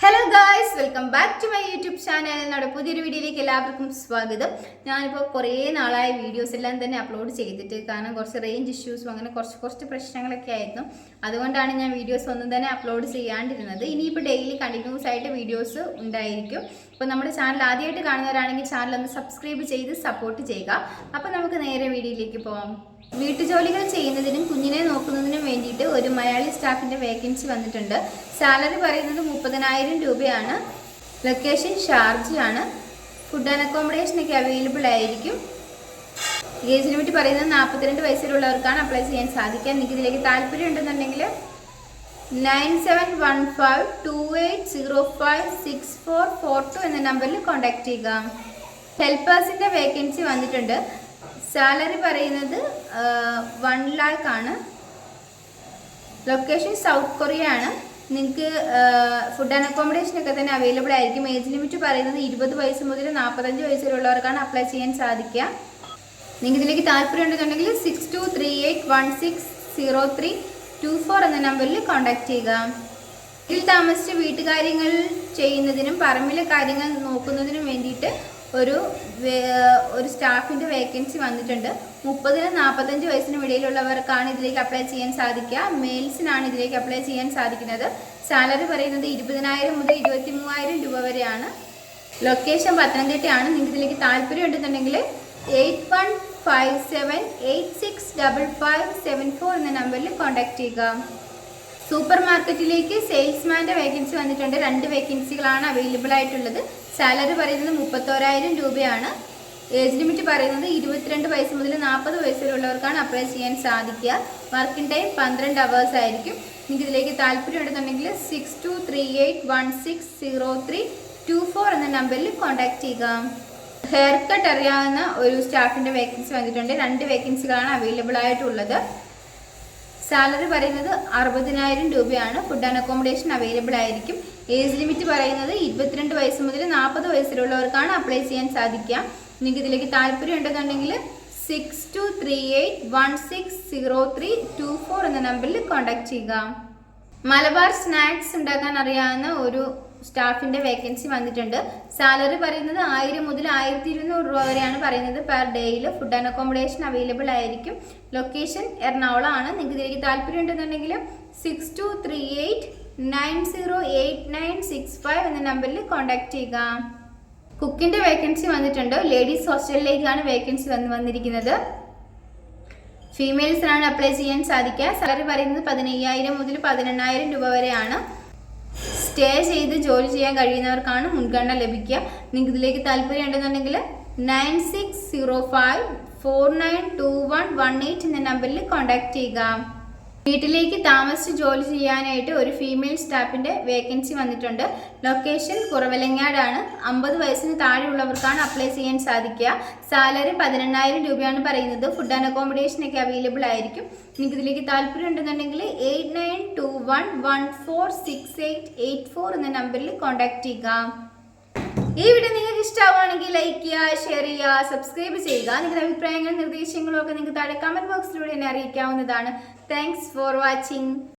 Hello guys, welcome back to my YouTube channel. നമ്മുടെ പുതിയൊരു വീഡിയോയിലേക്ക് എല്ലാവർക്കും സ്വാഗതം. ഞാനിപ്പോൾ കുറേ നാളായ വീഡിയോസ് എല്ലാം തന്നെ അപ്ലോഡ് ചെയ്തിട്ട്, കാരണം കുറച്ച് റേഞ്ച് ഇഷ്യൂസും അങ്ങനെ കുറച്ച് പ്രശ്നങ്ങളൊക്കെ ആയിരുന്നു. അതുകൊണ്ടാണ് ഞാൻ വീഡിയോസ് ഒന്നും തന്നെ അപ്ലോഡ് ചെയ്യാണ്ടിരുന്നത്. ഇനിയിപ്പോൾ ഡെയിലി കണ്ടിന്യൂസ് ആയിട്ട് വീഡിയോസ് ഉണ്ടായിരിക്കും. അപ്പോൾ നമ്മുടെ ചാനൽ ആദ്യമായിട്ട് കാണുന്നവരാണെങ്കിൽ ചാനൽ ഒന്ന് സബ്സ്ക്രൈബ് ചെയ്ത് സപ്പോർട്ട് ചെയ്യുക. അപ്പോൾ നമുക്ക് നേരെ വീഡിയോയിലേക്ക് പോകാം. വീട്ടുജോലികൾ ചെയ്യുന്നതിനും കുഞ്ഞിനെ നോക്കുന്നതിനും വേണ്ടിയിട്ട് ഒരു മലയാളി സ്റ്റാഫിൻ്റെ വേക്കൻസി വന്നിട്ടുണ്ട്. സാലറി പറയുന്നത് 30,000 രൂപയാണ്. ലൊക്കേഷൻ ഷാർജയാണ്. ഫുഡ് ആൻഡ് അക്കോമഡേഷനൊക്കെ അവൈലബിൾ ആയിരിക്കും. ഏജ് ലിമിറ്റ് പറയുന്നത് 42 വയസ്സിലുള്ളവർക്കാണ് അപ്ലൈ ചെയ്യാൻ സാധിക്കുക. നിങ്ങൾക്ക് ഇതിലേക്ക് താല്പര്യം ഉണ്ടെന്നുണ്ടെങ്കിൽ 971528056442 എന്ന നമ്പറിൽ കോൺടാക്ട് ചെയ്യുക. ഹെൽപ്പേഴ്സിൻ്റെ വേക്കൻസി വന്നിട്ടുണ്ട്. സാലറി പറയുന്നത് 1 lakh ആണ്. ലൊക്കേഷൻ സൗത്ത് കൊറിയ ആണ്. നിങ്ങൾക്ക് ഫുഡ് ആൻഡ് അക്കോമഡേഷനൊക്കെ തന്നെ അവൈലബിൾ ആയിരിക്കും. ഏജ് ലിമിറ്റ് പറയുന്നത് 20 വയസ്സ് മുതൽ 45 വയസ്സിലുള്ളവർക്കാണ് അപ്ലൈ ചെയ്യാൻ സാധിക്കുക. നിങ്ങൾക്ക് ഇതിലേക്ക് താല്പര്യം ഉണ്ടെന്നുണ്ടെങ്കിൽ 6238160324 എന്ന നമ്പറിൽ കോൺടാക്ട് ചെയ്യുക. ഇതിൽ താമസിച്ച് വീട്ടുകാര്യങ്ങൾ ചെയ്യുന്നതിനും പറമ്പിലെ കാര്യങ്ങൾ നോക്കുന്നതിനും വേണ്ടിയിട്ട് ഒരു സ്റ്റാഫിൻ്റെ വേക്കൻസി വന്നിട്ടുണ്ട്. 30-45 വയസ്സിനും ഇടയിലുള്ളവർക്കാണ് ഇതിലേക്ക് അപ്ലൈ ചെയ്യാൻ സാധിക്കുക. മെയിൽസിനാണ് ഇതിലേക്ക് അപ്ലൈ ചെയ്യാൻ സാധിക്കുന്നത്. സാലറി പറയുന്നത് 20,000 മുതൽ 23,000 രൂപ വരെയാണ്. ലൊക്കേഷൻ പത്തനംതിട്ടയാണ്. നിങ്ങൾക്ക് ഇതിലേക്ക് താല്പര്യം ഉണ്ടെന്നുണ്ടെങ്കിൽ 8157865574 എന്ന നമ്പറിൽ കോൺടാക്ട് ചെയ്യുക. സൂപ്പർ മാർക്കറ്റിലേക്ക് സെയിൽസ്മാൻ്റെ വേക്കൻസി വന്നിട്ടുണ്ട്. 2 വേക്കൻസികളാണ് അവൈലബിൾ ആയിട്ടുള്ളത്. സാലറി പറയുന്നത് 31,000 രൂപയാണ്. ഏജ് ലിമിറ്റ് പറയുന്നത് 22 വയസ്സ് മുതൽ 40 വയസ്സിലുള്ളവർക്കാണ് അപ്ലൈ ചെയ്യാൻ സാധിക്കുക. വർക്കിംഗ് ടൈം 12 hours ആയിരിക്കും. നിങ്ങൾക്ക് ഇതിലേക്ക് താല്പര്യം ഉണ്ടെന്നുണ്ടെങ്കിൽ 6238160324 എന്ന നമ്പറിൽ കോൺടാക്ട് ചെയ്യുക. ഹെയർ കട്ട് അറിയാവുന്ന ഒരു സ്റ്റാഫിൻ്റെ വേക്കൻസി വന്നിട്ടുണ്ട്. 2 വേക്കൻസികളാണ് അവൈലബിൾ ആയിട്ടുള്ളത്. സാലറി പറയുന്നത് 60,000 രൂപയാണ്. ഫുഡ് ആൻഡ് അക്കോമഡേഷൻ അവൈലബിൾ ആയിരിക്കും. ഏജ് ലിമിറ്റ് പറയുന്നത് 22 വയസ്സ് മുതൽ 40 വയസ്സിലുള്ളവർക്കാണ് അപ്ലൈ ചെയ്യാൻ സാധിക്കുക. നിങ്ങൾക്ക് ഇതിലേക്ക് താല്പര്യം ഉണ്ടെന്നുണ്ടെങ്കിൽ 6238160324 എന്ന നമ്പറിൽ കോൺടാക്ട് ചെയ്യുക. മലബാർ സ്നാക്സ് ഉണ്ടാക്കാൻ അറിയാവുന്ന ഒരു സ്റ്റാഫിൻ്റെ വേക്കൻസി വന്നിട്ടുണ്ട്. സാലറി പറയുന്നത് 1000 മുതൽ 1200 രൂപ വരെയാണ് പറയുന്നത് പെർ ഡേയിൽ. ഫുഡ് ആൻഡ് അക്കോമഡേഷൻ അവൈലബിൾ ആയിരിക്കും. ലൊക്കേഷൻ എറണാകുളമാണ്. നിങ്ങൾക്ക് ഇതിലേക്ക് താല്പര്യം ഉണ്ടെന്നുണ്ടെങ്കിൽ 6238908965 എന്ന നമ്പറിൽ കോൺടാക്ട് ചെയ്യുക. കുക്കിൻ്റെ വേക്കൻസി വന്നിട്ടുണ്ട്. ലേഡീസ് ഹോസ്റ്റലിലേക്കാണ് വേക്കൻസി വന്നിരിക്കുന്നത്. ഫീമെയിൽസിനാണ് അപ്ലൈ ചെയ്യാൻ സാധിക്കുക. സാലറി പറയുന്നത് 15,000 മുതൽ 18,000 രൂപ വരെയാണ്. സ്റ്റേ ചെയ്ത് ജോലി ചെയ്യാൻ കഴിയുന്നവർക്കാണ് മുൻഗണന ലഭിക്കുക. നിങ്ങൾക്ക് ഇതിലേക്ക് താല്പര്യം ഉണ്ടെന്നുണ്ടെങ്കിൽ 9605492118 എന്ന നമ്പറിൽ കോൺടാക്ട് ചെയ്യുക. വീട്ടിലേക്ക് താമസിച്ച് ജോലി ചെയ്യാനായിട്ട് ഒരു ഫീമെയിൽ സ്റ്റാഫിൻ്റെ വേക്കൻസി വന്നിട്ടുണ്ട്. ലൊക്കേഷൻ കുറവലങ്ങാടാണ്. 50 വയസ്സിന് താഴെയുള്ളവർക്കാണ് അപ്ലൈ ചെയ്യാൻ സാധിക്കുക. സാലറി 18,000 രൂപയാണ് പറയുന്നത്. ഫുഡ് ആൻഡ് അക്കോമഡേഷനൊക്കെ അവൈലബിൾ ആയിരിക്കും. നിങ്ങൾക്ക് ഇതിലേക്ക് താല്പര്യം ഉണ്ടെന്നുണ്ടെങ്കിൽ 8921146884 എന്ന നമ്പറിൽ കോൺടാക്ട് ചെയ്യുക. ഈ വീഡിയോ നിങ്ങൾക്ക് ഇഷ്ടമാവുകയാണെങ്കിൽ ലൈക്ക് ചെയ്യുക, ഷെയർ ചെയ്യുക, സബ്സ്ക്രൈബ് ചെയ്യുക. നിങ്ങളുടെ അഭിപ്രായങ്ങളും നിർദ്ദേശങ്ങളും ഒക്കെ നിങ്ങൾക്ക് താഴെ കമൻറ്റ് ബോക്സിലൂടെ എന്നെ അറിയിക്കാവുന്നതാണ്. Thanks for watching.